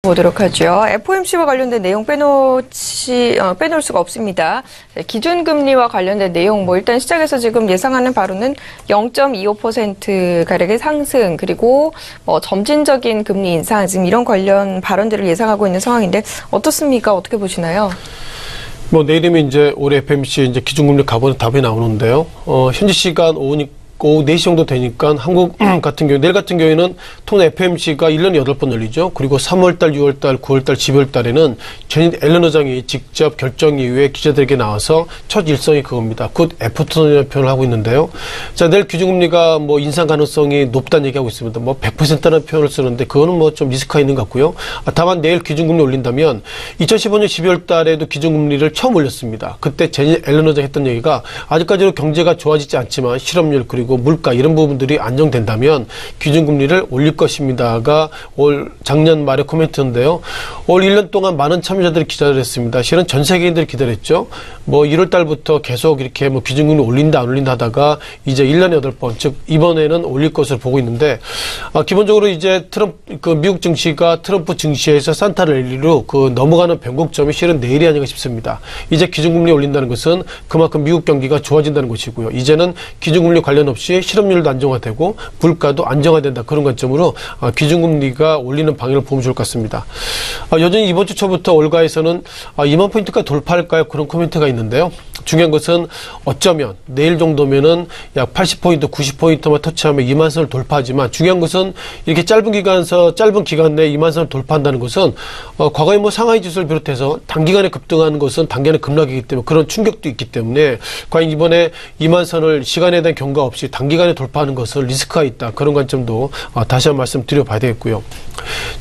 보도록 하죠. FOMC와 관련된 내용 빼놓을 수가 없습니다. 기준금리와 관련된 내용, 일단 시작해서 지금 예상하는 바로는 0.25% 가량의 상승, 그리고 점진적인 금리 인상, 지금 이런 관련 발언들을 예상하고 있는 상황인데 어떻습니까? 어떻게 보시나요? 내일이면 이제 올해 FOMC 이제 기준금리 가보는 답이 나오는데요. 현지 시간 오후 4시 정도 되니까 한국 같은 경우, 내일 같은 경우에는 통 FOMC가 1년에 8번 열리죠. 그리고 3월달, 6월달, 9월달, 12월달에는 전인 앨런 의장이 직접 결정 이후에 기자들에게 나와서 첫 일성이 그겁니다. 굿 애프터눈이라는 표현을 하고 있는데요. 자, 내일 기준금리가 인상 가능성이 높다는 얘기하고 있습니다. 100%라는 표현을 쓰는데 그거는 좀 리스크가 있는 것 같고요. 다만 내일 기준금리 올린다면 2015년 12월 달에도 기준금리를 처음 올렸습니다. 그때 전인 앨런 의장이 했던 얘기가 아직까지도 경제가 좋아지지 않지만 실업률 그리고 물가 이런 부분들이 안정된다면 기준금리를 올릴 것입니다가 올 작년 말의 코멘트인데요. 올 1년 동안 많은 참여자들이 기다려 했습니다. 실은 전 세계인들이 기다렸죠. 1월 달부터 계속 이렇게 기준금리 올린다 안 올린다 하다가 이제 1년에 8번, 즉 이번에는 올릴 것으로 보고 있는데 기본적으로 이제 미국 증시가 트럼프 증시에서 산타랠리로 넘어가는 변곡점이 실은 내일이 아닌가 싶습니다. 이제 기준금리 올린다는 것은 그만큼 미국 경기가 좋아진다는 것이고요. 이제는 기준금리 관련 없이 실업률도 안정화되고 물가도 안정화된다. 그런 관점으로 기준금리가 올리는 방향을 보면 좋을 것 같습니다. 여전히 이번 주 초부터 월가에서는 2만 포인트가 돌파할까요? 그런 코멘트가 있는데요. 중요한 것은 어쩌면 내일 정도면은 약 80포인트, 90포인트만 터치하면 2만 선을 돌파하지만 중요한 것은 이렇게 짧은 기간 내에 2만 선을 돌파한다는 것은 과거에 상하이 지수를 비롯해서 단기간에 급등하는 것은 단기간에 급락이기 때문에 그런 충격도 있기 때문에 과연 이번에 2만 선을 시간에 대한 경과 없이 단기간에 돌파하는 것은 리스크가 있다. 그런 관점도 다시 한번 말씀드려봐야 되겠고요.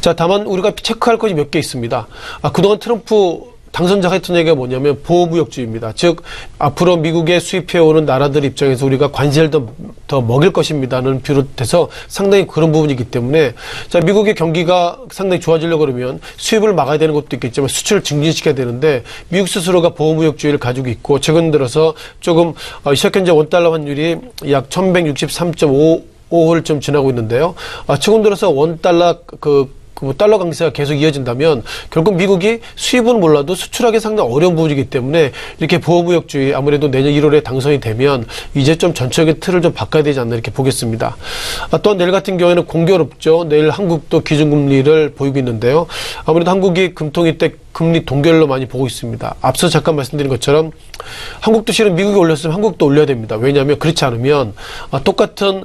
자, 다만 우리가 체크할 것이 몇 개 있습니다. 그동안 트럼프 당선자가 했던 얘기가 뭐냐면 보호무역주의입니다. 즉 앞으로 미국에 수입해오는 나라들 입장에서 우리가 관세를 더 먹일 것입니다는 비롯해서 상당히 그런 부분이기 때문에 자, 미국의 경기가 상당히 좋아지려고 그러면 수입을 막아야 되는 것도 있겠지만 수출을 증진시켜야 되는데 미국 스스로가 보호무역주의를 가지고 있고 최근 들어서 조금 시작 현재 원달러 환율이 약 1163.55를 좀 지나고 있는데요. 최근 들어서 원달러 달러 강세가 계속 이어진다면 결국 미국이 수입은 몰라도 수출하기 상당히 어려운 부분이기 때문에 이렇게 보호무역주의 아무래도 내년 1월에 당선이 되면 이제 좀 전체적인 틀을 좀 바꿔야 되지 않나 이렇게 보겠습니다. 또한 내일 같은 경우에는 공교롭죠. 내일 한국도 기준금리를 보이고 있는데요. 아무래도 한국이 금통위 때 금리 동결로 많이 보고 있습니다. 앞서 잠깐 말씀드린 것처럼 한국도 실은 미국이 올렸으면 한국도 올려야 됩니다. 왜냐하면 그렇지 않으면 똑같은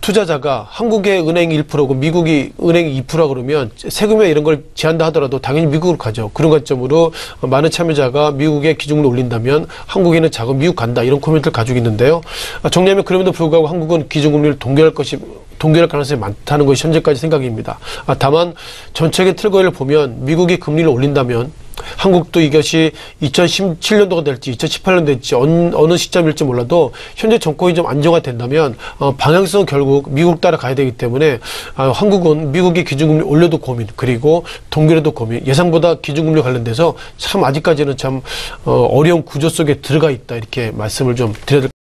투자자가 한국의 은행이 1%고 미국이 은행이 2% 그러면 세금이나 이런 걸 제한다 하더라도 당연히 미국으로 가죠. 그런 관점으로 많은 참여자가 미국의 기준금리 올린다면 한국에는 자금 미국 간다 이런 코멘트를 가지고 있는데요. 정리하면 그럼에도 불구하고 한국은 기준금리를 동결할 가능성이 많다는 것이 현재까지 생각입니다. 다만 전체적인 틀거리를 보면 미국이 금리를 올린다면 한국도 이것이 2017년도가 될지 2018년 될지 어느 시점일지 몰라도 현재 정권이 좀 안정화된다면 방향성은 결국 미국 따라가야 되기 때문에 한국은 미국이 기준금리 올려도 고민 그리고 동결해도 고민 예상보다 기준금리 관련돼서 참 아직까지는 참 어려운 구조 속에 들어가 있다 이렇게 말씀을 좀 드려야 될